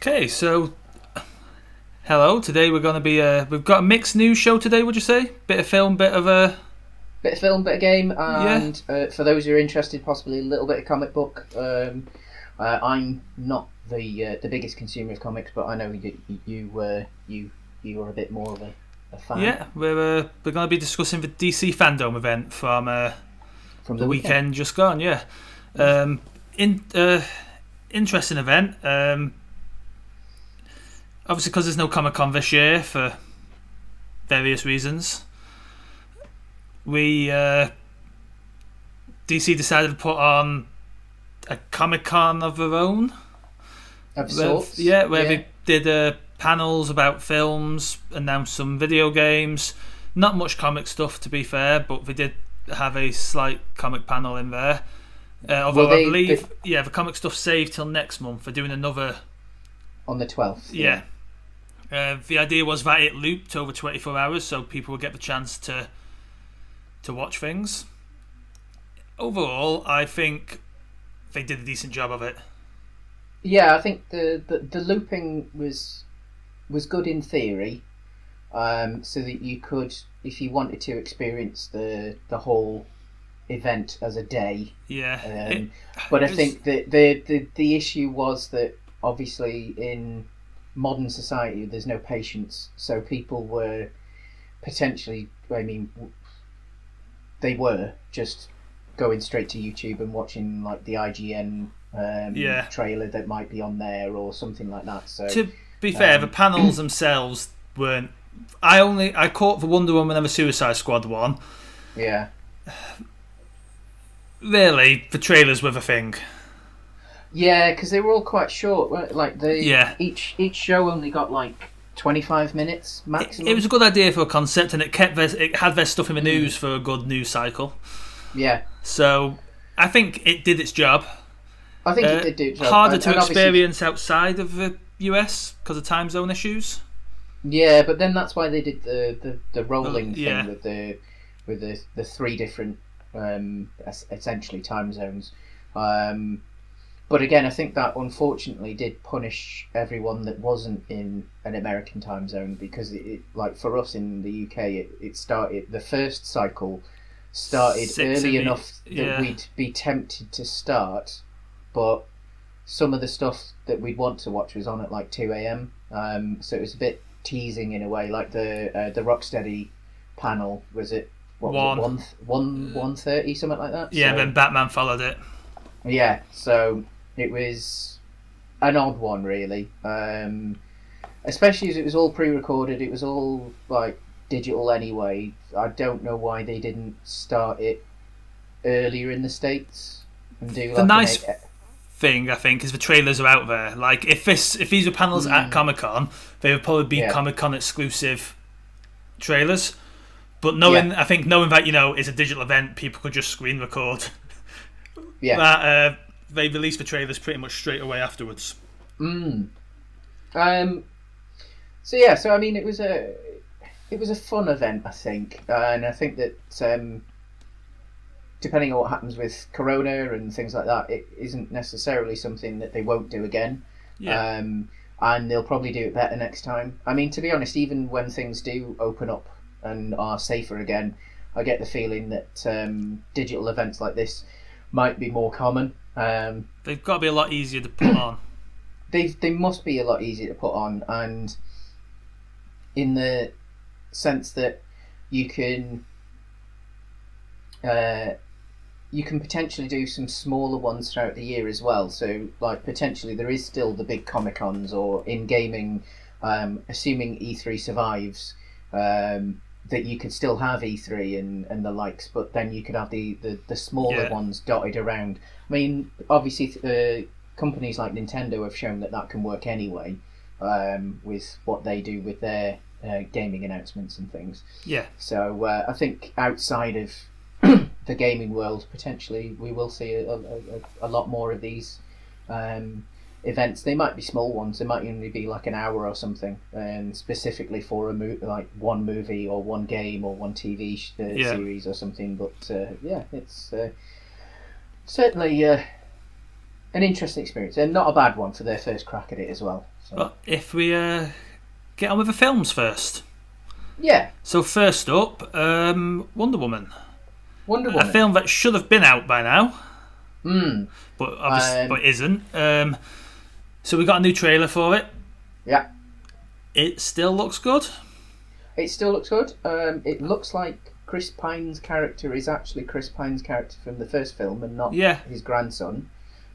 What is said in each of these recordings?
Okay, so hello. Today we're going to be we've got a mixed news show today. Would you say? Bit of film, bit of Bit of film, bit of game, yeah, and for those who are interested, possibly a little bit of comic book. I'm not the biggest consumer of comics, but I know you are a bit more of a fan yeah. We're going to be discussing the DC Fandome event from from the the weekend. weekend just gone. Yeah, Yeah. in interesting event. Obviously, because there's no Comic Con this year for various reasons, we DC decided to put on a Comic Con of their own. Of sorts, Where yeah. they did panels about films, announced some video games. Not much comic stuff, to be fair, but they did have a slight comic panel in there. Well, Although I they believe, the comic stuff saved till next month. They're doing another. on the 12th, Yeah. The idea was that it looped over 24 hours, so people would get the chance to watch things. Overall, I think they did a decent job of it. Yeah. I think the looping was good in theory, so that you could, if you wanted to experience the whole event as a day. Yeah. But I It was, think that the issue was that obviously in modern society there's no patience, so people were potentially, they were just going straight to YouTube and watching like the IGN yeah. trailer that might be on there or something like that. So To be fair, the panels themselves weren't. I caught the Wonder Woman and the Suicide Squad one. yeah. Really, the trailers were the thing. Yeah, because they were all quite short, weren't they? Like Yeah, each show only got like 25 minutes it was maximum. a good idea for a concept, and it had their stuff in the news for a good news cycle. Yeah, So I think it did its job. I think it did do its job. Harder to And obviously, experience outside of the US because of time zone issues. yeah, but then that's why they did the rolling Yeah, thing with the three different essentially time zones. Um, but again, I think that unfortunately did punish everyone that wasn't in an American time zone, because like for us in the UK, it started, the first cycle started six in early the enough that yeah. we'd be tempted to start, but some of the stuff that we'd want to watch was on at like 2 a.m. So it was a bit teasing in a way. Like the Rocksteady panel was at, what was it, One. 1:30, something like that. Yeah, So then Batman followed it. yeah, so it was an odd one really. Especially as it was all pre-recorded, it was all like digital anyway. I don't know why they didn't start it earlier in the States and do The like nice thing, I think, is the trailers are out there. Like if these were panels at Comic Con, they would probably be yeah, Comic Con exclusive trailers. But yeah, knowing that it's a digital event, people could just screen record yeah. that. They released the trailers pretty much straight away afterwards. Mm. Um, so yeah, so I mean, it was a fun event, I think, and I think that depending on what happens with Corona and things like that, it isn't necessarily something that they won't do again. Yeah, Um, and they'll probably do it better next time. I mean, to be honest, even when things do open up and are safer again, I get the feeling that digital events like this might be more common. they've got to be a lot easier to put on. They must be a lot easier to put on, and in the sense that you can uh, you can potentially do some smaller ones throughout the year as well. So, like, potentially there is still the big Comic Cons, or in gaming, assuming E3 survives, that you could still have E3 and the likes, but then you could have the smaller Yeah, ones dotted around. I mean, obviously, companies like Nintendo have shown that that can work anyway, with what they do with their gaming announcements and things. yeah. So I think outside of the gaming world, potentially we will see a lot more of these events. They might be small ones. They might only be like an hour or something, and specifically for like one movie or one game or one TV Yeah. series or something. But yeah, it's certainly an interesting experience, and not a bad one for their first crack at it as well. So Well, if we get on with the films first. yeah, So first up, Wonder Woman. Wonder A Woman. film that should have been out by now, but obviously Um, isn't. So we got a new trailer for it. Yeah, It still looks good. it still looks good. It looks like Chris Pine's character is actually Chris Pine's character from the first film and not his grandson.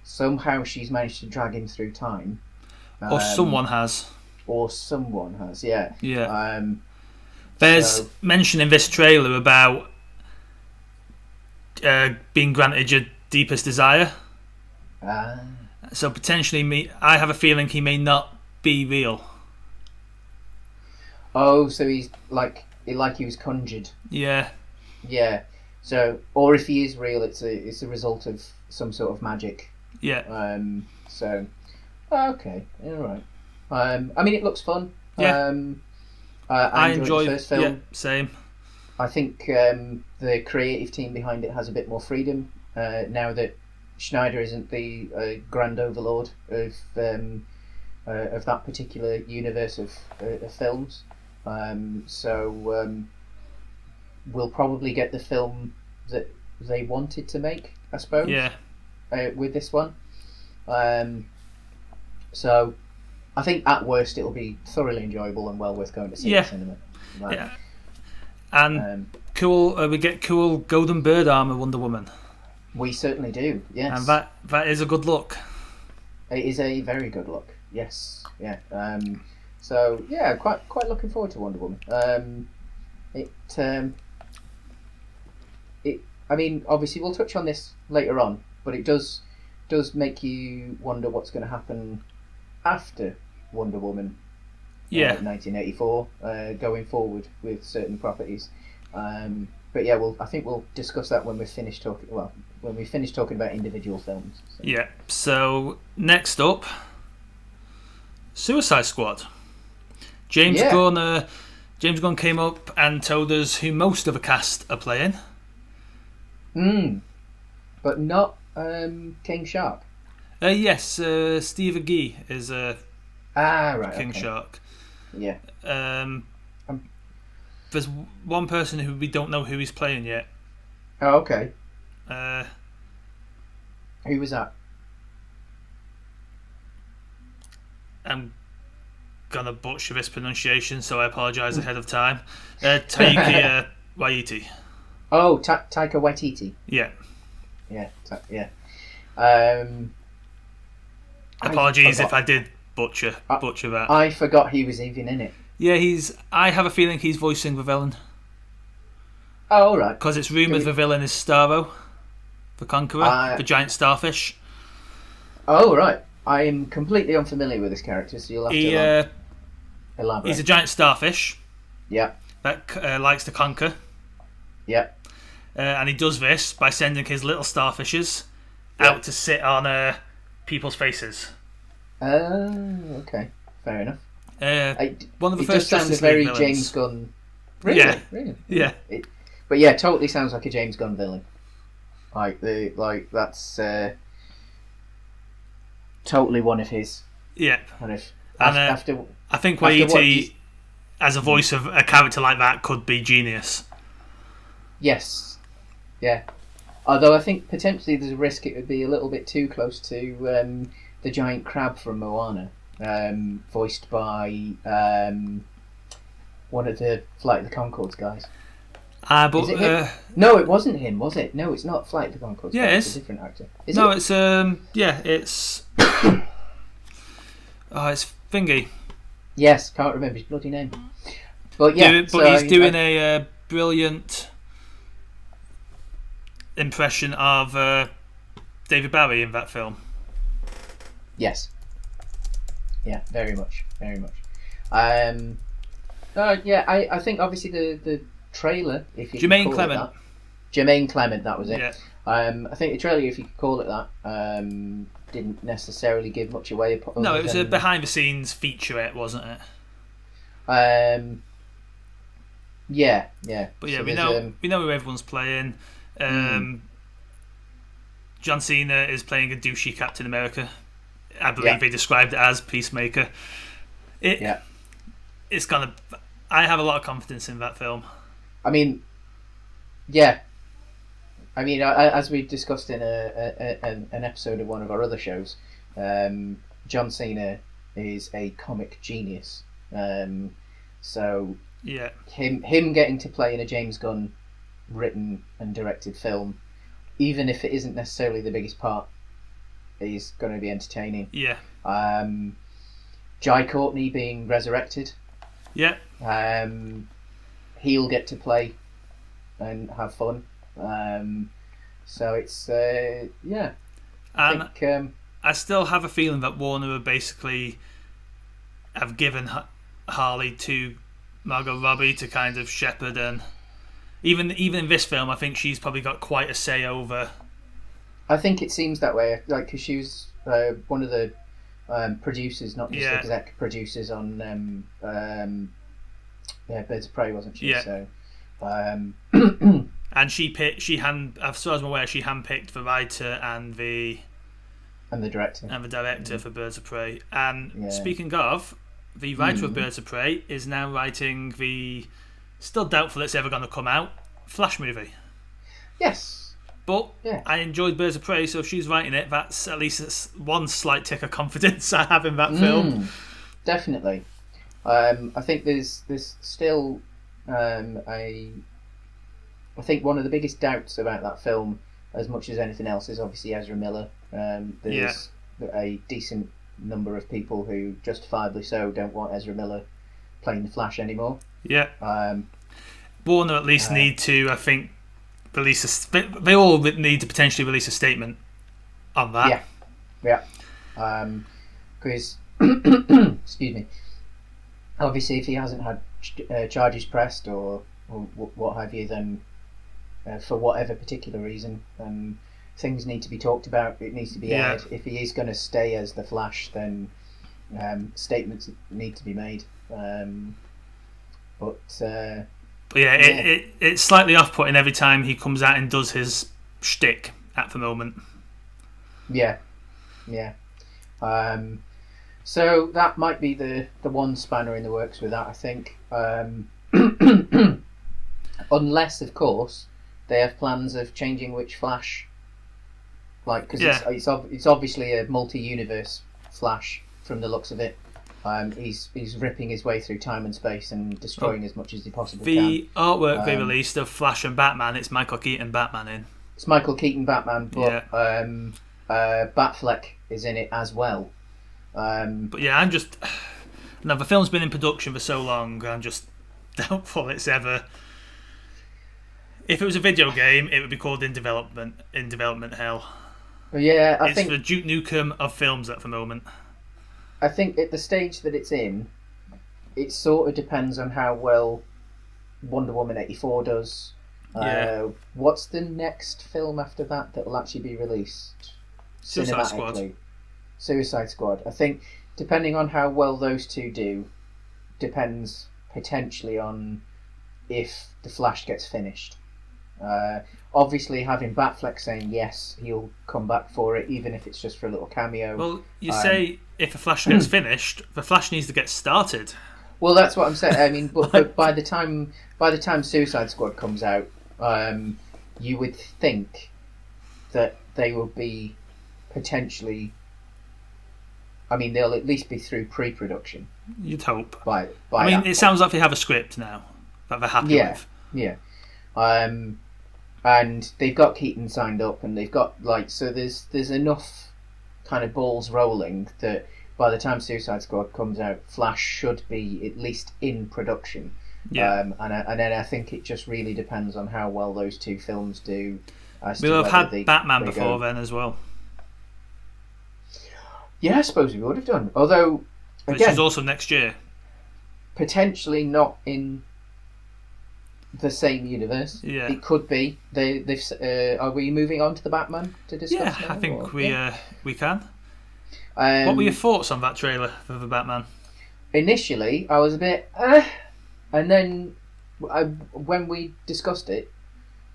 Somehow she's managed to drag him through time. Or someone has. Or someone has, yeah. Yeah. There's mention in this trailer about being granted your deepest desire. So potentially, I have a feeling he may not be real. Oh, so he's like he was conjured. Yeah. Yeah. So, or if he is real, it's a result of some sort of magic. Yeah. So, okay, all right. I mean, it looks fun. Yeah. I enjoyed the first film. Yeah, same. I think the creative team behind it has a bit more freedom now that Schneider isn't the grand overlord of that particular universe of films. So we'll probably get the film that they wanted to make, I suppose. Yeah. With this one. So I think at worst it'll be thoroughly enjoyable and well worth going to see in the cinema. Yeah. And cool, we get cool golden bird armor Wonder Woman. We certainly do, yes. And that is a good look. It is a very good look, yes. Yeah. So yeah, quite looking forward to Wonder Woman. I mean, obviously we'll touch on this later on, but it does make you wonder what's going to happen after Wonder Woman. 1984, going forward with certain properties. But yeah, I think we'll discuss that when we finish talking. Well, when we finish talking about individual films. So. Yeah. So next up, Suicide Squad. James Gunn came up and told us who most of the cast are playing. But not King Shark. Yes, Steve Agee is King Shark. Yeah. There's one person who we don't know who he's playing yet. Oh, okay. Who was that? I'm gonna butcher this pronunciation, so I apologise ahead of time. Taika Waititi. Oh, Taika Waititi. Yeah. Yeah. Yeah. Apologies if I did butcher that. I forgot he was even in it. Yeah, I have a feeling he's voicing the villain. Oh, all right. Because it's rumoured the villain is Starro, the Conqueror, the giant starfish. Oh, right. I am completely unfamiliar with this character, so you'll have to elaborate. He's a giant starfish. Yeah. That likes to conquer. Yeah. And he does this by sending his little starfishes out to sit on people's faces. Okay. Fair enough. One of the it first just sounds very villains. James Gunn. Really? Yeah. Really? Yeah. But yeah, totally sounds like a James Gunn villain. That's totally one of his. Yeah. Kind of. And I think Waititi, as a voice of a character like that, could be genius. Yes. Yeah. Although I think potentially there's a risk it would be a little bit too close to the giant crab from Moana, voiced by one of the Flight of the Conchords guys. Is it him? No, it wasn't him, was it? No, it's not Flight of the Conchords. Yeah, it's a different actor. It's it's Thingy. Yes, can't remember his bloody name. But yeah, he's doing a brilliant impression of David Bowie in that film. Yes. Yeah, very much. I think obviously the trailer, if you Jermaine could call Clement. it that. Jermaine Clement, that was it. Yeah. I think the trailer, if you could call it that, didn't necessarily give much away. No, it was a behind-the-scenes featurette, wasn't it? Yeah. But yeah, So we know who everyone's playing. John Cena is playing a douchey Captain America. I believe they described it as Peacemaker. It's gonna. I have a lot of confidence in that film. I mean, yeah. I mean, as we discussed in an episode of one of our other shows, John Cena is a comic genius. So him getting to play in a James Gunn written and directed film, even if it isn't necessarily the biggest part, is going to be entertaining. Yeah. Jai Courtney being resurrected. Yeah. He'll get to play and have fun. So it's yeah. And I still have a feeling that Warner have basically have given Harley to Margot Robbie to kind of shepherd, and even in this film, I think she's probably got quite a say over. I think it seems that way, like because she was one of the producers, not just exec producers on Birds of Prey, wasn't she? Yeah. So. And she as far as I'm aware, she handpicked the writer and the director for Birds of Prey. And speaking of, the writer of Birds of Prey is now writing the still doubtful it's ever going to come out Flash movie. Yes, but I enjoyed Birds of Prey, so if she's writing it, that's at least one slight tick of confidence I have in that film. Definitely. I think there's still I think one of the biggest doubts about that film, as much as anything else, is obviously Ezra Miller. There's a decent number of people who, justifiably so, don't want Ezra Miller playing the Flash anymore. Yeah. Warner at least need to, I think, release they all need to potentially release a statement on that. Yeah. Because, excuse me, obviously if he hasn't had charges pressed or what have you, then for whatever particular reason, things need to be talked about. It needs to be aired. If he is going to stay as the Flash, then statements need to be made. It's slightly off-putting every time he comes out and does his shtick at the moment. Yeah. So that might be the one spanner in the works with that, I think. Unless, of course, they have plans of changing which Flash, because it's obviously a multi-universe Flash from the looks of it. He's ripping his way through time and space and destroying as much as he possibly can. The artwork they released of Flash and Batman, it's Michael Keaton Batman in. It's Michael Keaton Batman, but Batfleck is in it as well. But yeah, I'm just... Now, the film's been in production for so long, I'm just doubtful it's ever... If it was a video game, it would be called In Development Hell. Yeah, I think... It's the Duke Nukem of films at the moment. I think at the stage that it's in, it sort of depends on how well Wonder Woman 84 does. What's the next film after that will actually be released? Suicide Squad. I think depending on how well those two do, depends potentially on if the Flash gets finished. Obviously, having Batfleck saying yes, he'll come back for it, even if it's just for a little cameo. Well, you say if the Flash gets finished, the Flash needs to get started. Well, that's what I'm saying. I mean, but by the time Suicide Squad comes out, you would think that they will be potentially. I mean, they'll at least be through pre-production. You'd hope. It sounds like they have a script now that they're happy with. Yeah. And they've got Keaton signed up, and they've got so there's enough kind of balls rolling that by the time Suicide Squad comes out, Flash should be at least in production. Yeah. And then I think it just really depends on how well those two films do. We'll have had Batman before then as well. Yeah, I suppose we would have done. Although, which is also next year. Potentially not in the same universe. Yeah. It could be. They've. Are we moving on to the Batman to discuss? Yeah, now, I think we can. What were your thoughts on that trailer for the Batman? Initially, I was a bit, and then when we discussed it,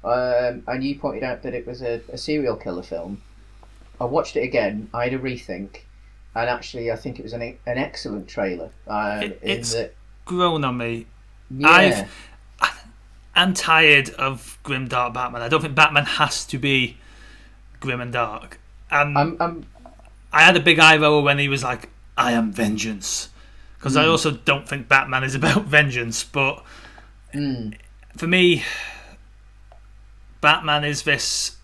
and you pointed out that it was a serial killer film, I watched it again. I had a rethink, and actually, I think it was an excellent trailer. It's grown on me. Yeah, I'm tired of grim dark Batman. I don't think Batman has to be grim and dark. I'm I had a big eye roll when he was like, "I am vengeance," because I also don't think Batman is about vengeance. But for me, Batman is this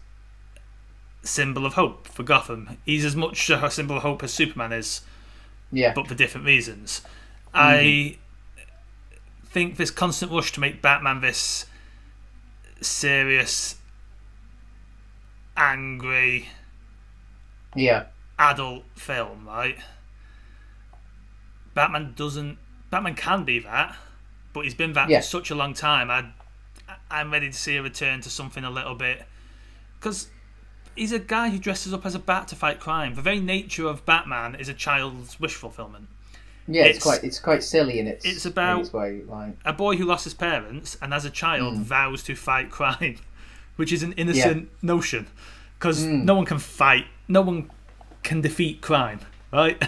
symbol of hope for Gotham. He's as much a symbol of hope as Superman is, yeah, but for different reasons. I think this constant rush to make Batman this serious, angry, yeah, adult film, right? Batman can be that, but he's been that for such a long time. I'm ready to see a return to something a little bit, because he's a guy who dresses up as a bat to fight crime. The very nature of Batman is a child's wish fulfillment. Yeah, it's quite silly, and it's about its way, like a boy who lost his parents and as a child vows to fight crime, which is an innocent notion, because no one can fight, no one can defeat crime, right?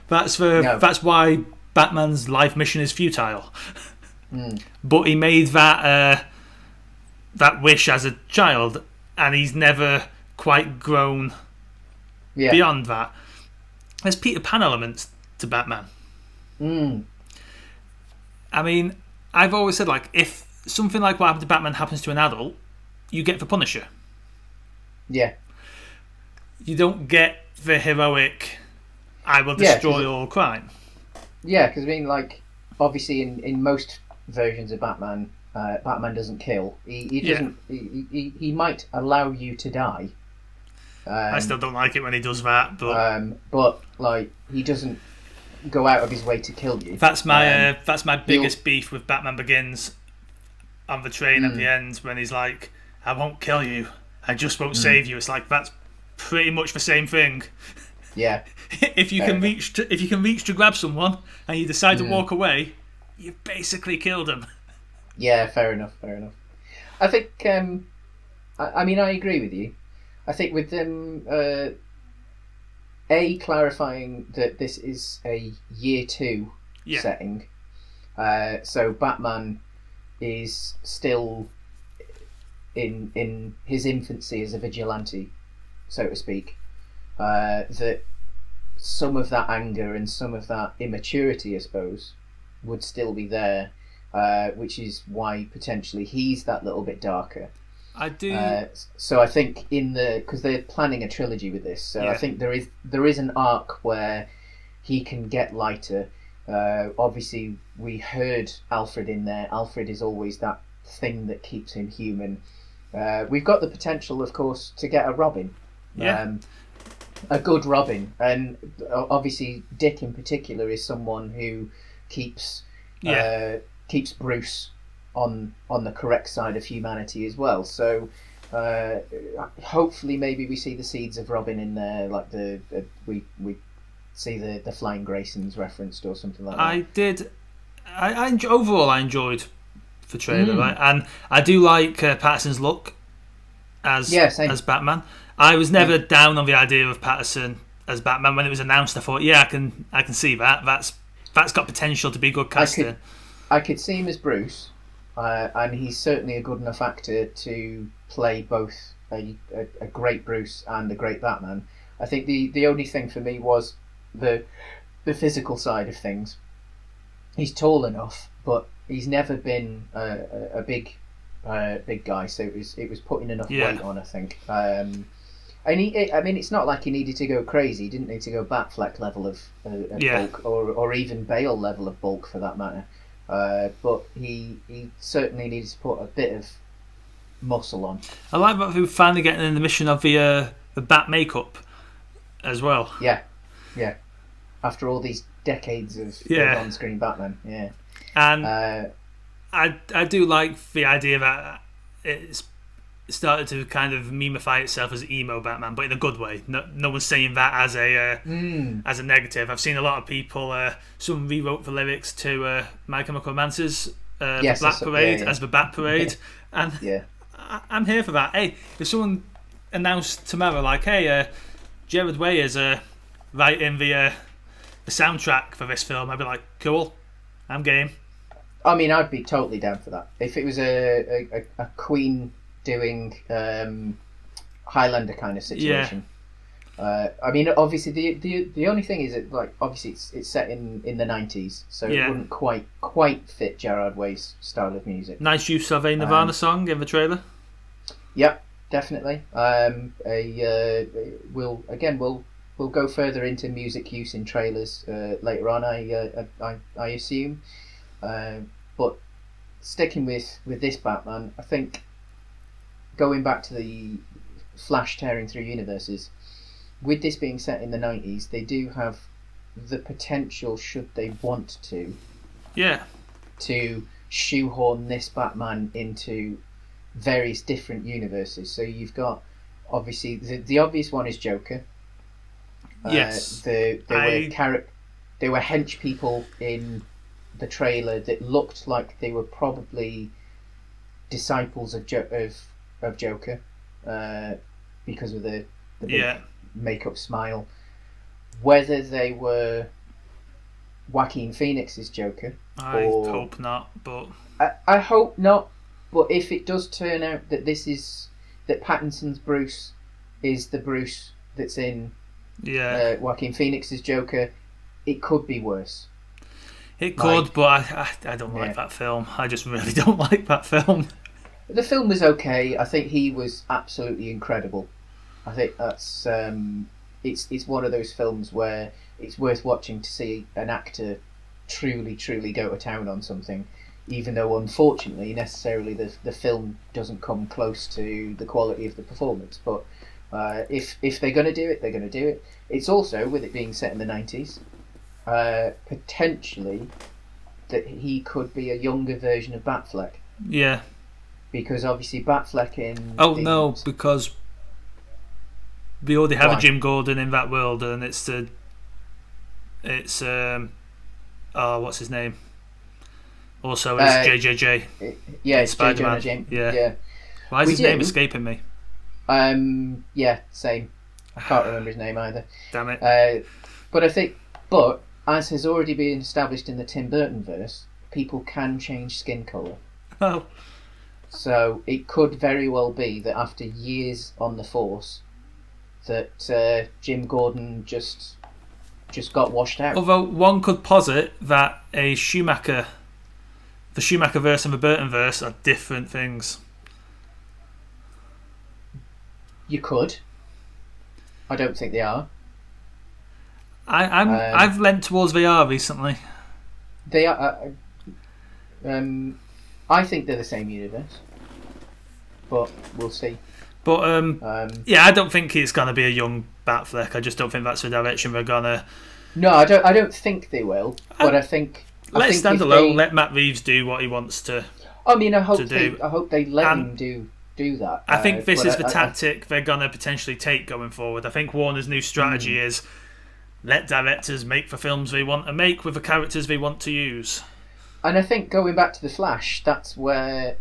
That's why Batman's life mission is futile. But he made that wish as a child, and he's never quite grown beyond that. There's Peter Pan elements to Batman. I mean, I've always said, like, if something like what happened to Batman happens to an adult, you get the Punisher. Yeah. You don't get the heroic, I will destroy all crime. Yeah, because I mean, like, obviously in most versions of Batman, Batman doesn't kill. He doesn't. He might allow you to die. I still don't like it when he does that, but like, he doesn't go out of his way to kill you. That's my biggest beef with Batman Begins on the train at the end, when he's like, "I won't kill you, I just won't save you." It's like, that's pretty much the same thing. Yeah. If you can reach to grab someone and you decide to walk away, you've basically killed him. Yeah, fair enough. I think I mean, I agree with you. I think with them clarifying that this is a year 2 setting, so Batman is still in his infancy as a vigilante, so to speak. That some of that anger and some of that immaturity, I suppose, would still be there, which is why potentially he's that little bit darker. I do. So I think because they're planning a trilogy with this, so I think there is an arc where he can get lighter. Obviously, we heard Alfred in there. Alfred is always that thing that keeps him human. We've got the potential, of course, to get a Robin. A good Robin, and obviously Dick in particular is someone who keeps Bruce on the correct side of humanity as well. So hopefully maybe we see the seeds of Robin in there, like we see the Flying Graysons referenced or something like that. Overall I enjoyed the trailer, right? And I do like Patterson's look as Batman. I was never down on the idea of Patterson as Batman. When it was announced, I thought, I can see that. That's got potential to be good casting. I could see him as Bruce, and he's certainly a good enough actor to play both a great Bruce and a great Batman. I think the only thing for me was the physical side of things. He's tall enough, but he's never been a big guy, so it was putting enough weight on, I think. And it's not like he needed to go crazy. He didn't need to go Batfleck level of bulk, or even Bale level of bulk for that matter. But he certainly needed to put a bit of muscle on. I like that we're finally getting in the mission of the Bat makeup as well. Yeah. After all these decades of on-screen Batman, and I do like the idea that it's started to kind of memify itself as emo Batman, but in a good way. No one's saying that as a negative. I've seen a lot of people. Someone rewrote the lyrics to My Chemical Romance's Black Parade as the Bat Parade, and I'm here for that. Hey, if someone announced tomorrow, like, hey, Gerard Way is writing the the soundtrack for this film, I'd be like, cool, I'm game. I mean, I'd be totally down for that. If it was a Queen doing Highlander kind of situation. I mean, obviously, the only thing is that, like, obviously it's set in the 90s, so it wouldn't quite fit Gerard Way's style of music. Nice use of a Nirvana song in the trailer. Yep, definitely. We'll go further into music use in trailers later on. I assume, but sticking with this Batman, I think going back to the Flash tearing through universes. With this being set in the 90s, they do have the potential, should they want to, to shoehorn this Batman into various different universes. So you've got, obviously, the obvious one is Joker. Yes. There were hench people in the trailer that looked like they were probably disciples of Joker, because of the big make-up smile. Whether they were Joaquin Phoenix's Joker, I hope not, but I hope not. But if it does turn out that that Pattinson's Bruce is the Bruce that's in Joaquin Phoenix's Joker, it could be worse. It could, but I don't like that film. I just really don't like that film. The film was okay. I think he was absolutely incredible. I think that's it's one of those films where it's worth watching to see an actor truly go to town on something, even though unfortunately necessarily the film doesn't come close to the quality of the performance. But if they're going to do it, they're going to do it. It's also, with it being set in the 90s, potentially that he could be a younger version of Batfleck. Yeah. Because obviously Batfleck in... Oh, no, because we already have a Jim Gordon in that world, and it's what's his name? Also, it's JJJ. Yeah, it's Spider-Man. James. Yeah. Why is his name escaping me? Yeah, same. I can't remember his name either. Damn it. But as has already been established in the Tim Burton verse, people can change skin colour. Oh. So it could very well be that after years on the force, that Jim Gordon just got washed out. Although one could posit that the Schumacher verse and the Burton verse are different things. You could. I don't think they are. I've lent towards they are recently. They are. I think they're the same universe, but we'll see. But I don't think it's gonna be a young Batfleck. I just don't think that's the direction we're gonna. No, I don't think they will. But I think let it stand alone. Let Matt Reeves do what he wants to. I mean, I hope they let him do that. I think this is the tactic they're gonna potentially take going forward. I think Warner's new strategy is let directors make the films they want to make with the characters they want to use. And I think going back to the Flash, that will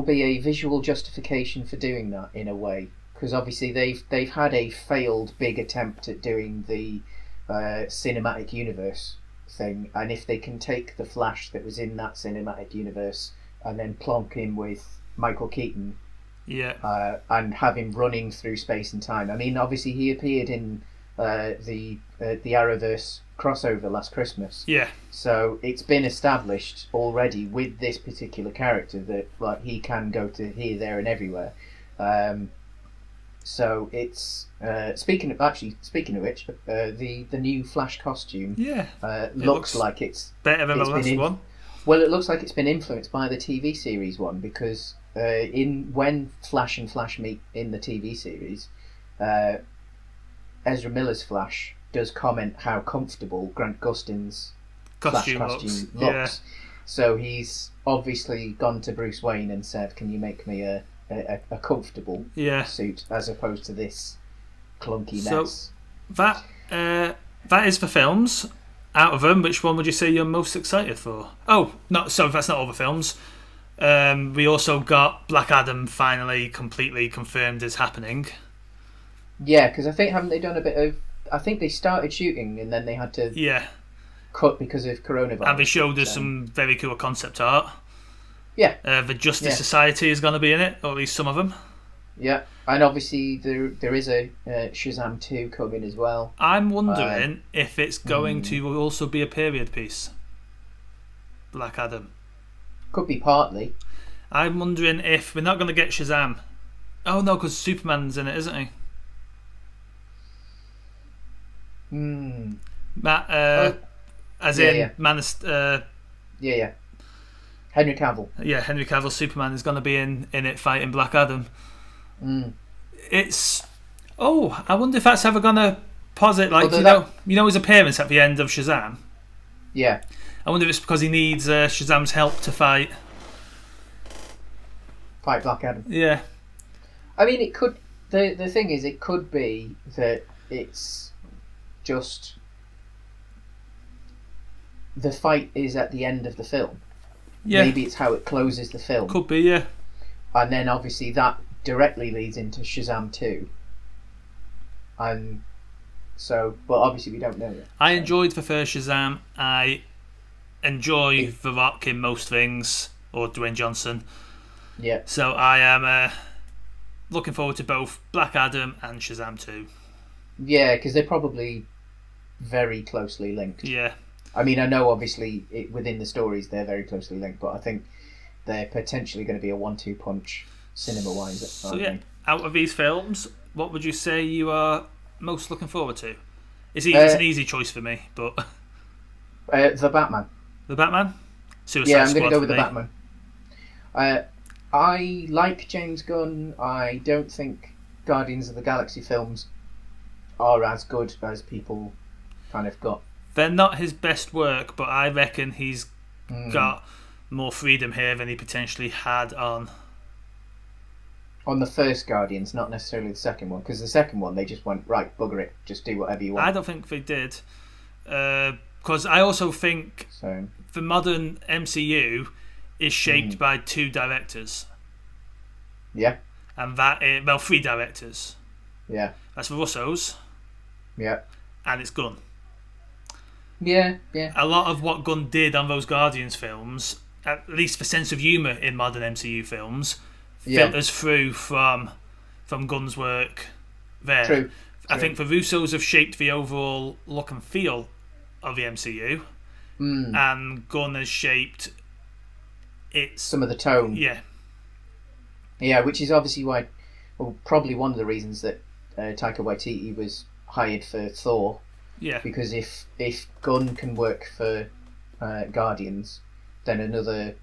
be a visual justification for doing that in a way, because obviously they've had a failed big attempt at doing the cinematic universe thing, and if they can take the Flash that was in that cinematic universe and then plonk him with Michael Keaton, and have him running through space and time. I mean, obviously he appeared in the Arrowverse crossover last Christmas. Yeah. So it's been established already with this particular character that like he can go to here, there, and everywhere. So it's speaking of which, the new Flash costume looks like it's better than the last one. Well, it looks like it's been influenced by the TV series one, because when Flash and Flash meet in the TV series, Ezra Miller's Flash does comment how comfortable Grant Gustin's Flash costume looks. Yeah. So he's obviously gone to Bruce Wayne and said, "Can you make me a comfortable suit as opposed to this clunky mess?" So that is for films. Out of them, which one would you say you're most excited for? Oh, no, sorry, that's not all the films. We also got Black Adam finally completely confirmed is happening. Yeah, because I think haven't they done a bit of? I think they started shooting and then they had to Yeah, cut because of and they coronavirus. showed us So some very cool concept art. yeah, The Justice yeah, Society is going to be in it, or at least some of them. yeah. And obviously there is a Shazam 2 coming as well. I'm Um, wondering if it's going hmm, to also be a period piece. Black Adam. could be partly. I'm wondering if we're not going to get Shazam. Oh no, because Superman's in it, isn't he? Hmm. Matt, Oh, as yeah, in yeah, Man of, yeah, yeah. Henry Cavill. yeah, Henry Cavill's Superman is going to be in it fighting Black Adam. Mm. It's I wonder if that's ever going to posit like Although that, his appearance at the end of Shazam. yeah, I wonder if it's because he needs Shazam's help to fight. fight Black Adam. Yeah, I mean, it could. The thing is, it could be that it's just the fight is at the end of the film. yeah, Maybe it's how it closes the film, could be. Yeah, and then obviously that directly leads into Shazam 2. And so, but obviously we don't know yet. I So. enjoyed the first Shazam. I enjoy It, The Rock in most things, or Dwayne Johnson. yeah, So I am looking forward to both Black Adam and Shazam 2. yeah, because they're probably very closely linked. Yeah. I mean, I know obviously within the stories they're very closely linked, but I think they're potentially going to be a 1-2 punch cinema-wise. So yeah, out of these films, what would you say you are most looking forward to? It's an easy choice for me, but The Batman. the Batman, Suicide Yeah, I'm Squad going to go for with the me. Batman. I like James Gunn. I don't think Guardians of the Galaxy films are as good as people kind of got. They're not his best work, but I reckon he's Mm. got more freedom here than he potentially had on. On the first Guardians, not necessarily the second one, because the second one they just went right, bugger it, just do whatever you want. I don't think they did, because I also think So the modern MCU is shaped by two directors, yeah, and three directors. yeah, That's the Russos, yeah, and it's Gunn. yeah, yeah. A lot of what Gunn did on those Guardians films, at least the sense of humour in modern MCU films, Yeah. filters through from Gunn's work there. True. I think the Russos have shaped the overall look and feel of the MCU, and Gunn has shaped its Some of the tone. yeah. Yeah, which is obviously why, well, probably one of the reasons that Taika Waititi was hired for Thor. Yeah. Because if Gunn can work for Guardians, then another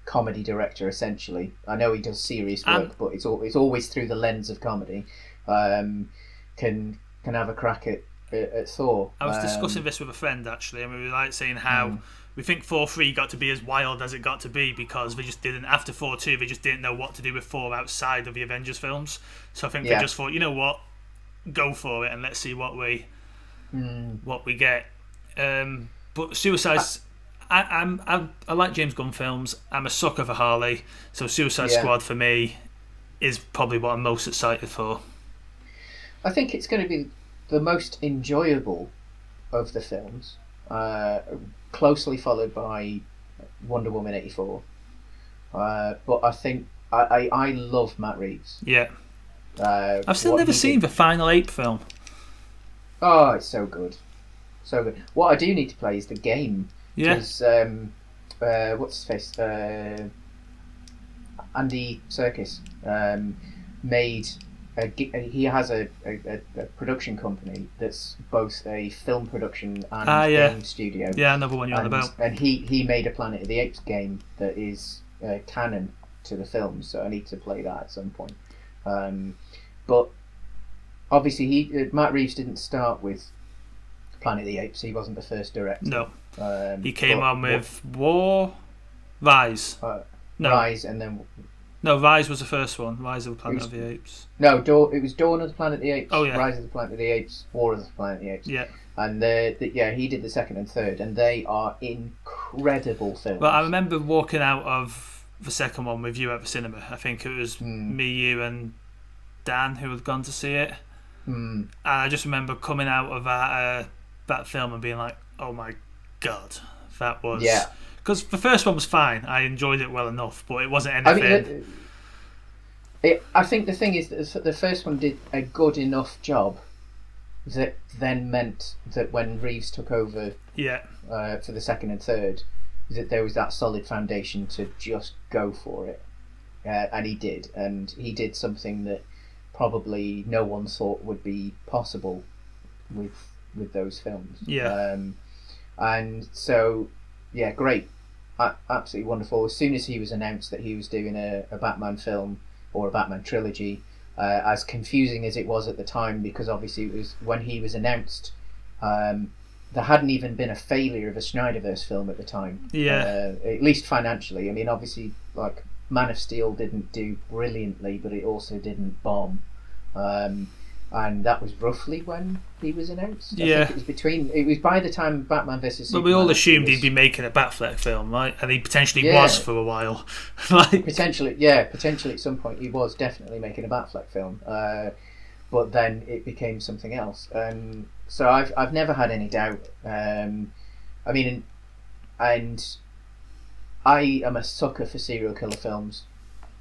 comedy director, essentially. I know he does serious work, but it's always through the lens of comedy. Can have a crack at Thor. I was discussing this with a friend actually, and we were like saying how we think Thor 3 got to be as wild as it got to be because they just didn't, after Thor 2, they just didn't know what to do with Thor outside of the Avengers films. So I think they just thought, you know what, go for it and let's see what we get. But Suicide, I like James Gunn films. I'm a sucker for Harley, so Suicide Squad for me is probably what I'm most excited for. I think it's going to be the most enjoyable of the films, closely followed by Wonder Woman 84. But I think I love Matt Reeves. Yeah. I've still never seen the Final Ape film. Oh, it's so good. So good. What I do need to play is the game. Yeah. Because, what's his face? Andy Serkis made... he has a production company that's both a film production and game studio. Yeah, another one you're on about. And he made a Planet of the Apes game that is canon to the film, so I need to play that at some point. But obviously, Matt Reeves didn't start with Planet of the Apes. He wasn't the first director. No, he came on with Rise. No, Rise, and then Rise was the first one. Rise of the Planet of the Apes. No, it was Dawn of the Planet of the Apes. Oh yeah. Rise of the Planet of the Apes. War of the Planet of the Apes. Yeah. And he did the second and third, and they are incredible films. Well, I remember walking out of the second one with you at the cinema. I think it was me, you, and Dan who had gone to see it. Hmm. And I just remember coming out of that film and being like, "Oh my god, that was." Yeah. Because the first one was fine. I enjoyed it well enough, but it wasn't I mean, anything. I think the thing is that the first one did a good enough job that then meant that when Reeves took over Yeah, for the second and third, that there was that solid foundation to just go for it, and he did something that probably no one thought would be possible with those films. yeah, And so, yeah, great, absolutely wonderful. As soon as he was announced that he was doing a Batman film or a Batman trilogy, as confusing as it was at the time, because obviously it was when he was announced. There hadn't even been a failure of a Snyderverse film at the time, yeah, at least financially. I mean, obviously, like Man of Steel didn't do brilliantly, but it also didn't bomb. And that was roughly when he was announced. I yeah. think it was by the time Batman vs But Superman. we all assumed was, he'd be making a Batfleck film, right? And he potentially was yeah, for a while. Like, potentially at some point he was definitely making a Batfleck film. But then it became something else. So I've never had any doubt. I mean, and I am a sucker for serial killer films,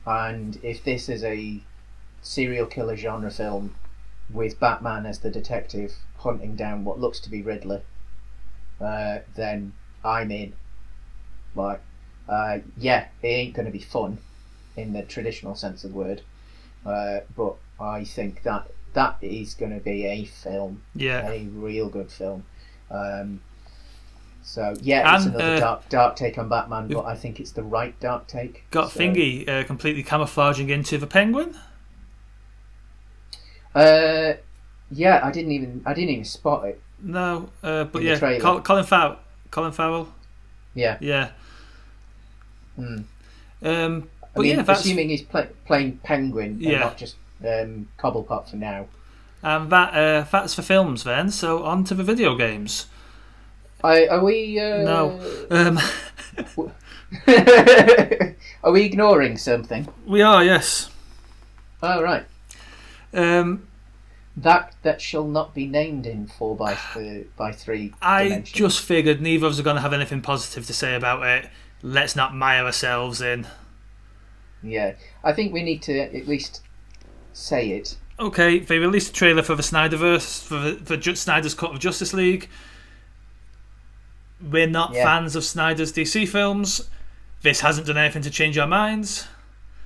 and if this is a serial killer genre film with Batman as the detective hunting down what looks to be Riddler, then I'm in. Like, yeah, it ain't going to be fun in the traditional sense of the word, but I think that is going to be a film, yeah. a real good film. So yeah, it's And another dark take on Batman, but I think it's the right dark take. got So, Thingy completely camouflaging into the Penguin. yeah, I didn't even spot it No, but in the yeah, trailer. Colin Farrell. Colin Farrell. Yeah. Yeah. Hmm. I But mean, yeah, that's assuming he's playing Penguin and yeah, not just Cobblepot for now. and that's for films then. So on to the video games. Are we? No, Are we ignoring something? we are, yes. Oh right. Um, That shall not be named in 4x3 I dimensions. just figured neither of us are going to have anything positive to say about it. Let's not mire ourselves in. Yeah, I think we need to at least say it. Okay, they released a trailer for the Snyderverse, for Snyder's Cut of Justice League. We're not fans of Snyder's DC films. This hasn't done anything to change our minds.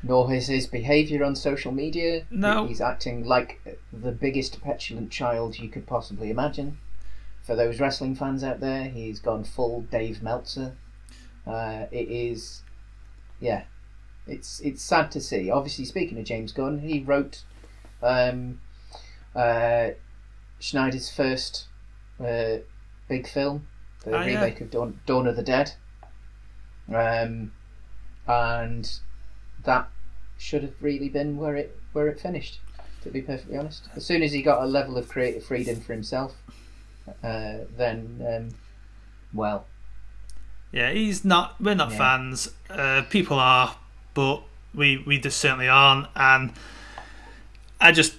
Nor his behaviour on social media. No. He's acting like the biggest petulant child you could possibly imagine. For those wrestling fans out there, he's gone full Dave Meltzer. It is, yeah, it's sad to see. Obviously, speaking of James Gunn, he wrote Schneider's first big film, the remake of Dawn of the Dead, and that should have really been where it finished. To be perfectly honest, as soon as he got a level of creative freedom for himself, then well. Yeah, we're not fans. People are, but we just certainly aren't. And I just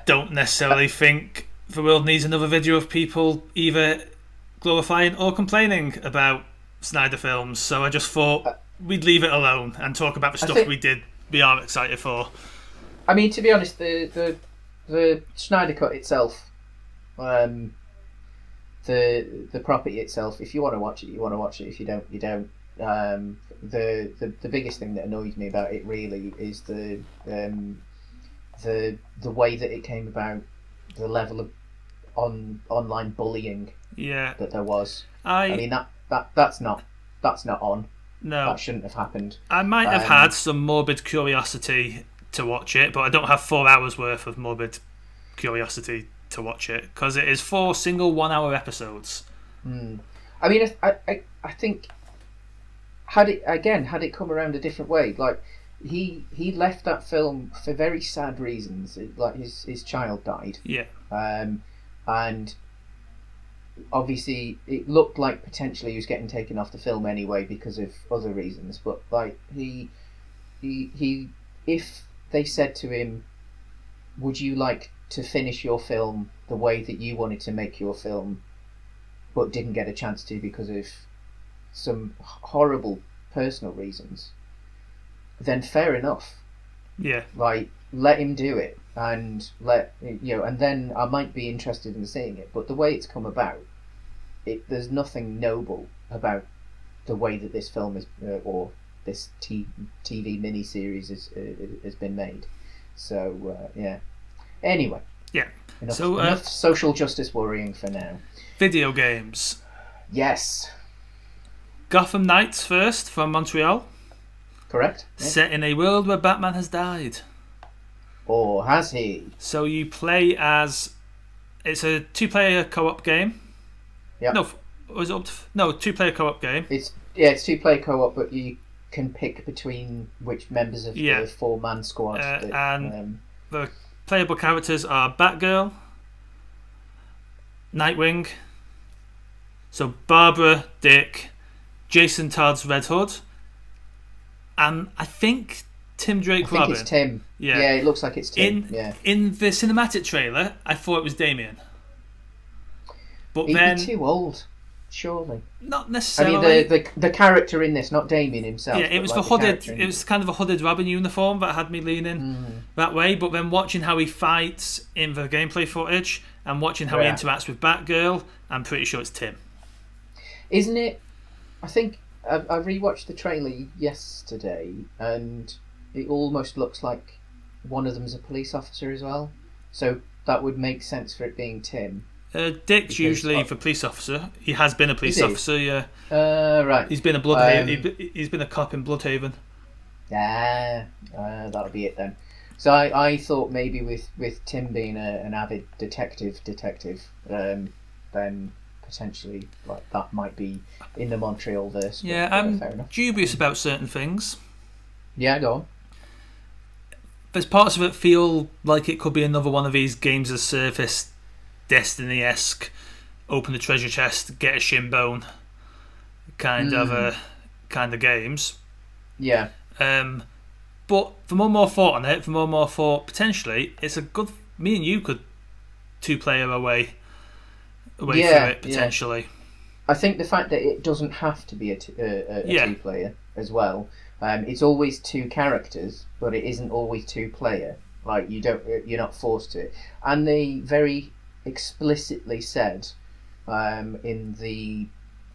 don't necessarily think the world needs another video of people either glorifying or complaining about Snyder films. So I just thought we'd leave it alone and talk about the stuff we are excited for. I mean, to be honest, the Snyder Cut itself, the property itself, if you want to watch it, you want to watch it. If you don't, you don't. The biggest thing that annoys me about it really is the way that it came about, the level of online bullying that there was. I mean that's not on. No, that shouldn't have happened. I might have had some morbid curiosity to watch it, but I don't have 4 hours worth of morbid curiosity to watch it because it is 4 single 1 hour episodes. I mean, I think had it come around a different way, like he left that film for very sad reasons, like his child died. Yeah. And obviously it looked like potentially he was getting taken off the film anyway because of other reasons, but like he if they said to him, would you like to finish your film the way that you wanted to make your film, but didn't get a chance to because of some horrible personal reasons, then fair enough. Yeah. Like, let him do it, and and then I might be interested in seeing it. But the way it's come about, there's nothing noble about the way that this film is, or this TV miniseries has been made. So yeah. Anyway. Yeah. Enough social justice worrying for now. Video games. Yes. Gotham Knights first from Montreal. Correct. Yeah. Set in a world where Batman has died. Or has he? So you play as... It's a 2-player co-op game. Yeah. No, was it up to... No, 2-player co-op game. It's 2-player co-op, but you can pick between which members of the 4-man squad. The playable characters are Batgirl, Nightwing, so Barbara, Dick, Jason Todd's Red Hood, and I think Tim Drake Robin. I think it's Tim. Yeah, it looks like it's Tim. In the cinematic trailer, I thought it was Damien. But He'd then be too old, surely. Not necessarily. I mean, the character in this, not Damien himself. Yeah, it was the hooded. It was kind of a hooded Robin uniform that had me leaning that way. But then watching how he fights in the gameplay footage and watching how he interacts with Batgirl, I'm pretty sure it's Tim. Isn't it? I think I rewatched the trailer yesterday, and it almost looks like one of them's a police officer as well. So that would make sense for it being Tim. Dick's usually the police officer. He has been a police officer, yeah. Right. He's been a Bloodhaven. He's been a cop in Bloodhaven. That'll be it then. So I thought maybe with Tim being an avid detective, then potentially like that might be in the Montreal verse. Yeah, I'm dubious about certain things. Yeah, go on. There's parts of it feel like it could be another one of these games as service, Destiny-esque, open the treasure chest, get a shin bone kind of games. Yeah. But the more thought on it, the more thought potentially it's a good. Me and you could 2-player away through it potentially. Yeah. I think the fact that it doesn't have to be a 2-player as well. It's always 2 characters, but it isn't always 2-player. Like you're not forced to it, and they very explicitly said in the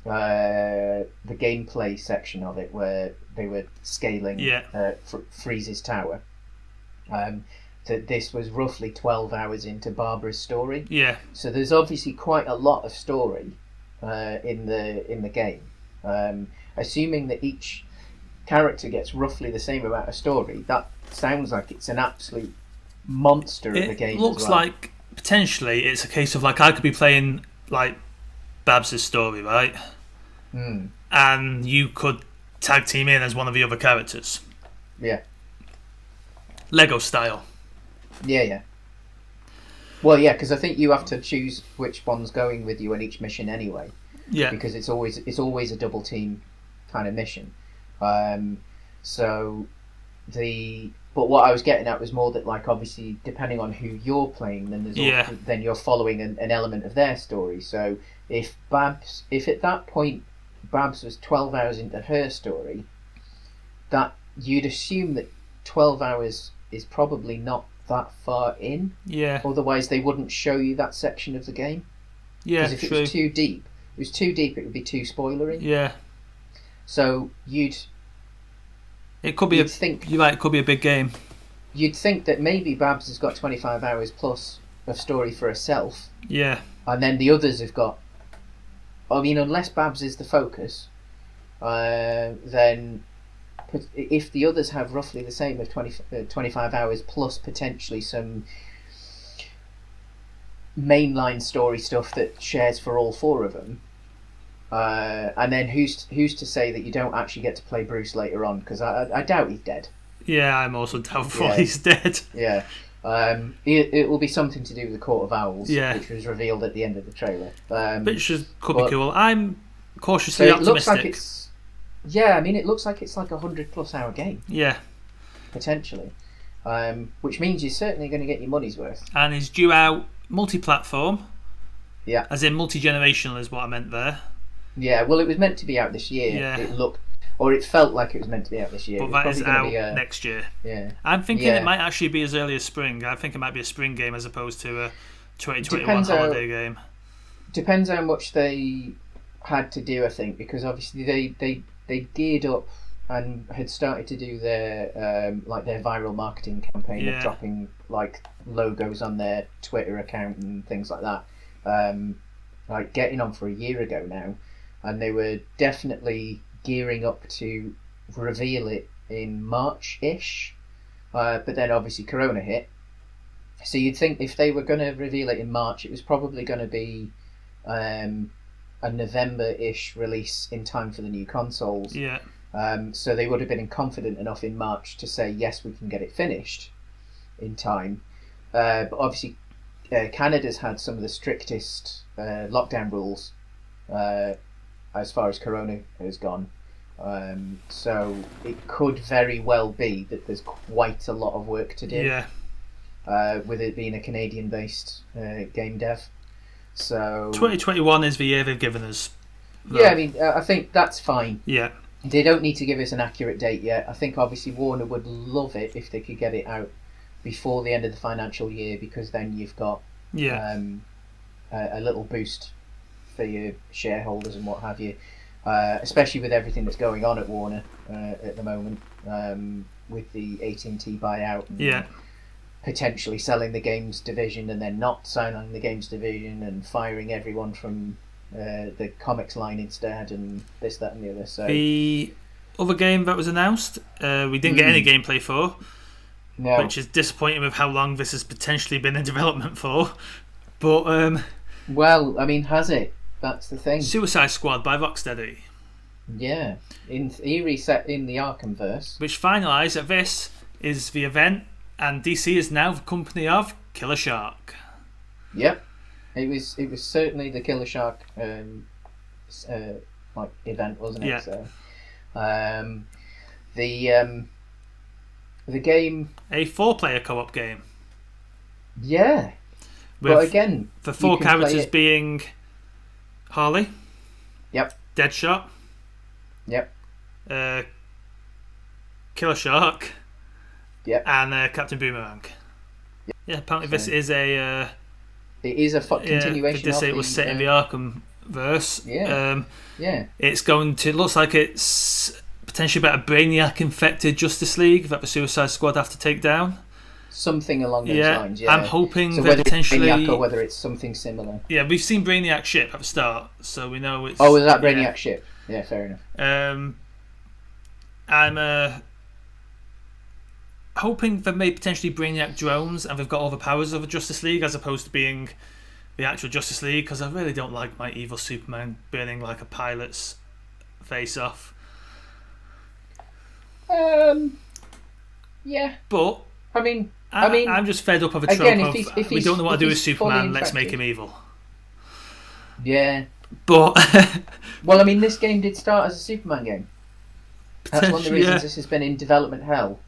gameplay section of it where they were scaling Freeze's tower, that this was roughly 12 hours into Barbara's story. Yeah. So there's obviously quite a lot of story in the game. Assuming that each character gets roughly the same amount of story, that sounds like it's an absolute monster of a game. It looks like potentially it's a case of like I could be playing like Babs' story, right? And you could tag team in as one of the other characters. Yeah. Lego style. Yeah. Well, yeah, because I think you have to choose which one's going with you on each mission anyway. Yeah. Because it's always a double team kind of mission. But what I was getting at was more that, like, obviously, depending on who you're playing, then you're following an element of their story. So if at that point Babs was 12 hours into her story, that you'd assume that 12 hours is probably not that far in. Yeah. Otherwise, they wouldn't show you that section of the game. Yeah, because if it was too deep, it would be too spoilery. Yeah. So it could be it could be a big game. You'd think that maybe Babs has got 25 hours plus of story for herself. Yeah. And then the others have got... I mean, unless Babs is the focus, then if the others have roughly the same of 25 hours plus potentially some mainline story stuff that shares for all 4 of them, and then who's to say that you don't actually get to play Bruce later on? Because I doubt he's dead. Yeah, I'm also doubtful he's dead. Yeah. It will be something to do with the Court of Owls, which was revealed at the end of the trailer. Which could be cool. I'm cautiously optimistic. Looks like it looks like it's like a 100+ hour game. Yeah. Potentially. which means you're certainly going to get your money's worth. And is due out multi-platform. Yeah. As in multi-generational is what I meant there. Yeah, well, it was meant to be out this year. Yeah. It felt like it was meant to be out this year. But that is out next year. Yeah. I'm thinking it might actually be as early as spring. I think it might be a spring game as opposed to a 2021 holiday game. Depends how much they had to do, I think, because obviously they geared up and had started to do their their viral marketing campaign of dropping like logos on their Twitter account and things like that. Like getting on for a year ago now, and they were definitely gearing up to reveal it in March-ish, but then obviously Corona hit. So you'd think if they were going to reveal it in March, it was probably going to be a November-ish release in time for the new consoles. Yeah. So they would have been confident enough in March to say, yes, we can get it finished in time. But obviously Canada's had some of the strictest lockdown rules as far as Corona has gone. So it could very well be that there's quite a lot of work to do. Yeah. With it being a Canadian-based game dev. So 2021 is the year they've given us. Yeah, I mean, I think that's fine. Yeah. They don't need to give us an accurate date yet. I think obviously Warner would love it if they could get it out before the end of the financial year, because then you've got a little boost for your shareholders and what have you. Especially with everything that's going on at Warner at the moment, with the AT&T buyout. And potentially selling the games division and then not selling the games division and firing everyone from the comics line instead, and this, that and the other. So the other game that was announced, we didn't get any gameplay for, which is disappointing with how long this has potentially been in development for. But well, I mean, has it? That's the thing. Suicide Squad by Rocksteady. Yeah, in theory set in the Arkhamverse. Which finalised that this is the event, and DC is now the company of Killer Shark. Yep, it was certainly the Killer Shark event, wasn't it? Yeah. So, the game, a 4-player co-op game. Yeah, with but again, the 4 characters being Harley. Yep. Deadshot. Yep. Killer Shark. Yep. And Captain Boomerang. Yep. Yeah, apparently this is a... it is a continuation they did say of it was set in the Arkhamverse. Yeah. It's going to... looks like it's potentially about a Brainiac-infected Justice League that the Suicide Squad have to take down. Something along those lines, yeah. I'm hoping so that whether potentially... it's Brainiac or whether it's something similar. Yeah, we've seen Brainiac ship at the start, so we know it's... Oh, was that Brainiac ship? Yeah, fair enough. I'm hoping that may potentially Brainiac drones and they've got all the powers of a Justice League as opposed to being the actual Justice League, because I really don't like my evil Superman burning like a pilot's face off. Yeah. But I mean, I'm just fed up of a trope again, of we don't know what to do with Superman, let's make him evil. Yeah. But well, I mean, this game did start as a Superman game. That's one of the reasons this has been in development hell.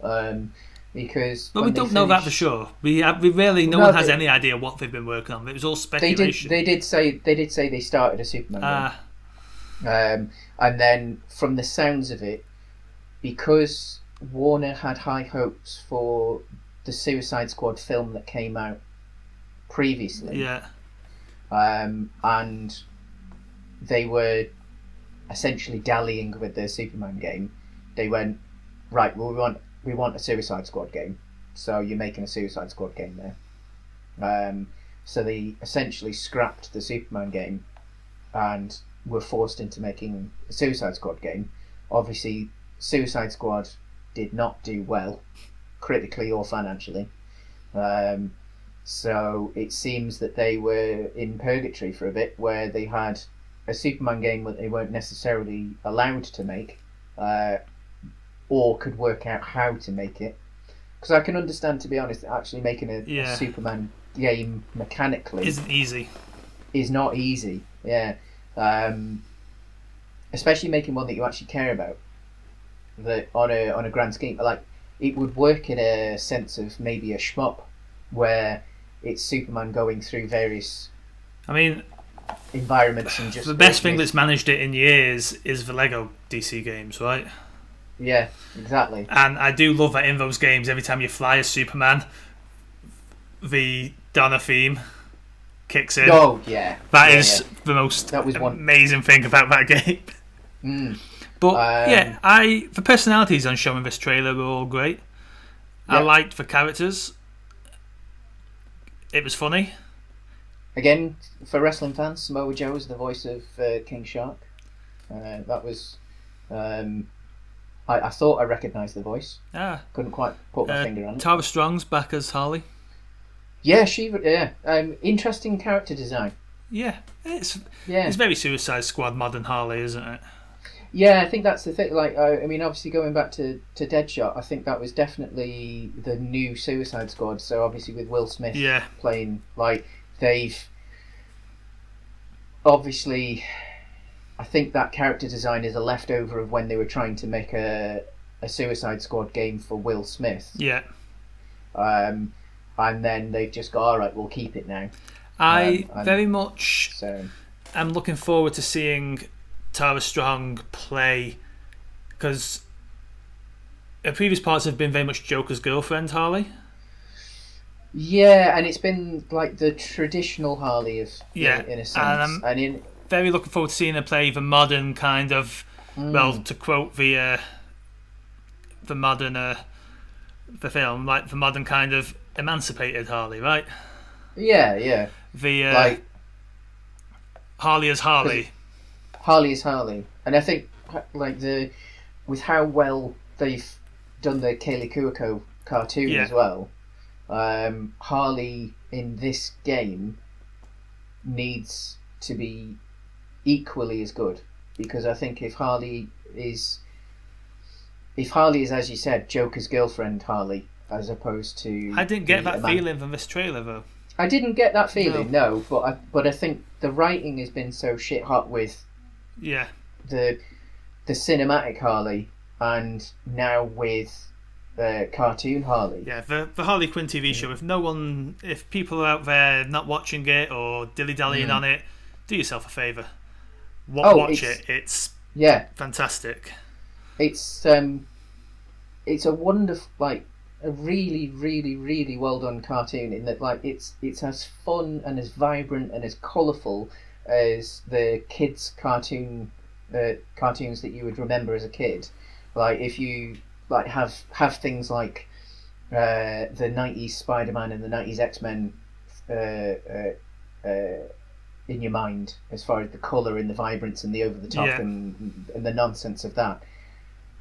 Because we don't know that for sure. We really no one has any idea what they've been working on. It was all speculation. They did say they started a Superman game. And then from the sounds of it, because Warner had high hopes for the Suicide Squad film that came out previously. Yeah. And they were essentially dallying with their Superman game. They went, right, well, we want a Suicide Squad game, so you're making a Suicide Squad game there. So they essentially scrapped the Superman game and were forced into making a Suicide Squad game. Obviously, Suicide Squad did not do well, critically or financially. So it seems that they were in purgatory for a bit, where they had a Superman game that they weren't necessarily allowed to make, or could work out how to make it. Because I can understand, to be honest, actually making a Superman game mechanically isn't easy. Is not easy. Yeah, especially making one that you actually care about. That on a grand scheme, like it would work in a sense of maybe a shmup, where it's Superman going through various I mean, environments and just the best thing that's managed it in years is the Lego DC games, right? Yeah, exactly. And I do love that in those games, every time you fly as Superman, the Donna theme kicks in. Oh yeah, That is the most amazing thing about that game. But the personalities on show in this trailer were all great. I liked the characters. It was funny. Again, for wrestling fans, Samoa Joe is the voice of King Shark. That was... I thought I recognised the voice. Couldn't quite put my finger on it. Tara Strong's back as Harley. Yeah, interesting character design. Yeah, it's very Suicide Squad modern Harley, isn't it? Yeah, I think that's the thing. Like, I mean, obviously going back to Deadshot, I think that was definitely the new Suicide Squad. So obviously with Will Smith playing, like, they've obviously, I think that character design is a leftover of when they were trying to make a Suicide Squad game for Will Smith. Yeah. And then they've just got, all right, we'll keep it now. I very much am looking forward to seeing Tara Strong play, because her previous parts have been very much Joker's girlfriend, Harley. Yeah, and it's been like the traditional Harley in a sense. And very looking forward to seeing her play the modern kind of, well, to quote the modern the film, like the modern kind of emancipated Harley, right? Yeah. The Harley is Harley. Harley is Harley, and I think like with how well they've done the Kaylee Cuoco cartoon as well. Harley in this game needs to be equally as good, because I think if Harley is, as you said, Joker's girlfriend Harley, as opposed to... I didn't get that feeling from this trailer, though. I didn't get that feeling, no, but I think the writing has been so shit hot with the cinematic Harley, and now with cartoon Harley. Yeah, the Harley Quinn TV show. If people are out there not watching it or dilly-dallying on it, do yourself a favour. Watch it. It's fantastic. It's a wonderful, like, a really, really, really well done cartoon, in that, like, it's as fun and as vibrant and as colourful as the kids' cartoons that you would remember as a kid. Like, if you like have things like the 90s Spider-Man and the 90s X-Men in your mind, as far as the colour and the vibrance and the over-the-top and the nonsense of that.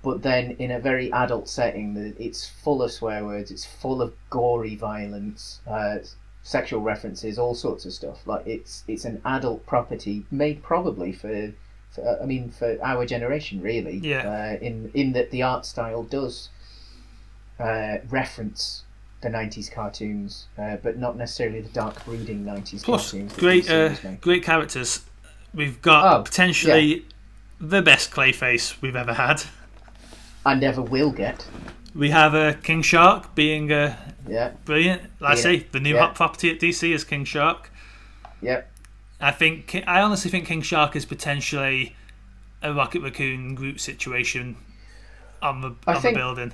But then in a very adult setting, it's full of swear words, it's full of gory violence, sexual references, all sorts of stuff. Like, it's an adult property made probably for our generation, really. Yeah. In that the art style does reference the 90s cartoons, but not necessarily the dark brooding 90s cartoons. Great characters. We've got potentially the best Clayface we've ever had. And never will get. We have King Shark being brilliant. Like I say, the new hot property at DC is King Shark. Yep. I honestly think King Shark is potentially a Rocket Raccoon group situation on the building.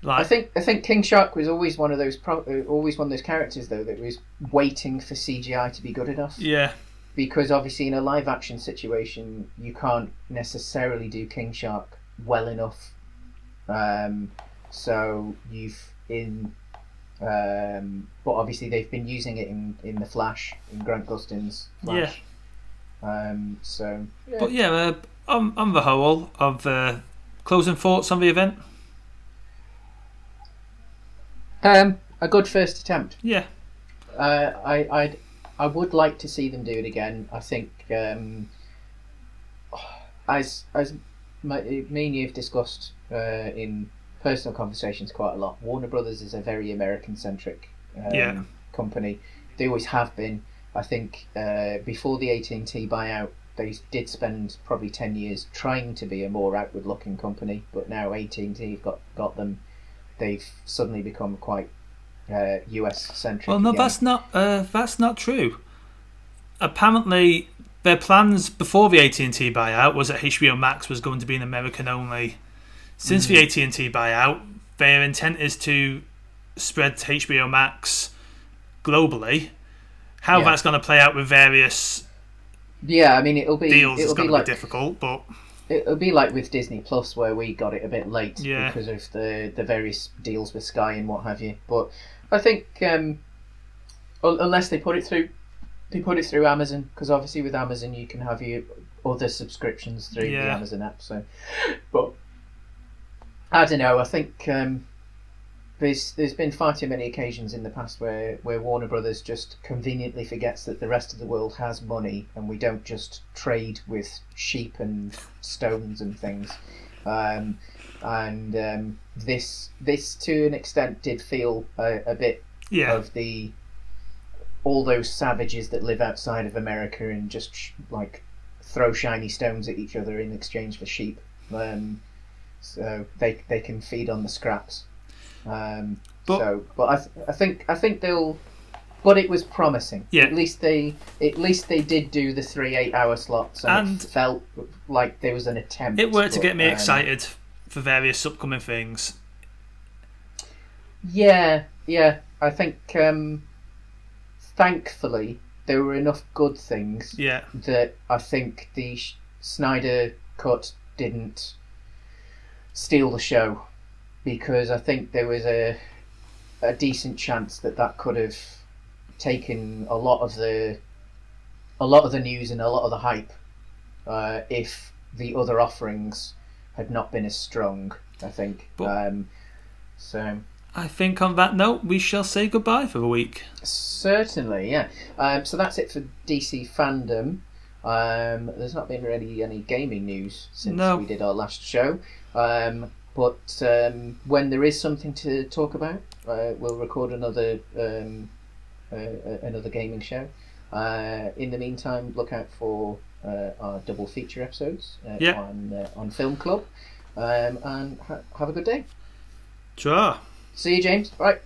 Like, I think King Shark was always one of those characters, though, that was waiting for CGI to be good enough. Yeah. Because obviously in a live action situation you can't necessarily do King Shark well enough. So but obviously they've been using it in the Flash, in Grant Gustin's Flash. But on the whole, of the closing thoughts on the event. A good first attempt. Yeah. I would like to see them do it again. I think as me and you have discussed in personal conversations quite a lot, Warner Brothers is a very American-centric company. They always have been. I think before the AT&T buyout, they did spend probably 10 years trying to be a more outward-looking company, but now AT&T have got them they've suddenly become quite US centric. Well, no, again. that's not true. Apparently, their plans before the AT&T buyout was that HBO Max was going to be an American only. Since the AT&T buyout, their intent is to spread HBO Max globally. How that's going to play out with various I mean it'll be going to like be difficult, but it'll be like with Disney Plus where we got it a bit late Yeah. because of the various deals with Sky and what have you. But I think unless they put it through Amazon, because obviously with Amazon you can have your other subscriptions through the Amazon app. So, but I don't know. I think there's been far too many occasions in the past where Warner Brothers just conveniently forgets that the rest of the world has money and we don't just trade with sheep and stones and things. This to an extent did feel a bit of the all those savages that live outside of America and just like throw shiny stones at each other in exchange for sheep. So they can feed on the scraps. But I think they'll. But it was promising. Yeah. At least they did do the 3 8-hour slots, and it felt like there was an attempt. It worked to get me excited for various upcoming things. Yeah. I think thankfully there were enough good things. That I think the Snyder cut didn't steal the show. Because I think there was a decent chance that could have taken a lot of the news and a lot of the hype if the other offerings had not been as strong. I think. So. I think on that note, we shall say goodbye for the week. Certainly, yeah. So that's it for DC Fandome. There's not been really any gaming news since we did our last show. But when there is something to talk about, we'll record another gaming show. In the meantime, look out for our double feature episodes on Film Club, and have a good day. Sure. See you, James. Bye.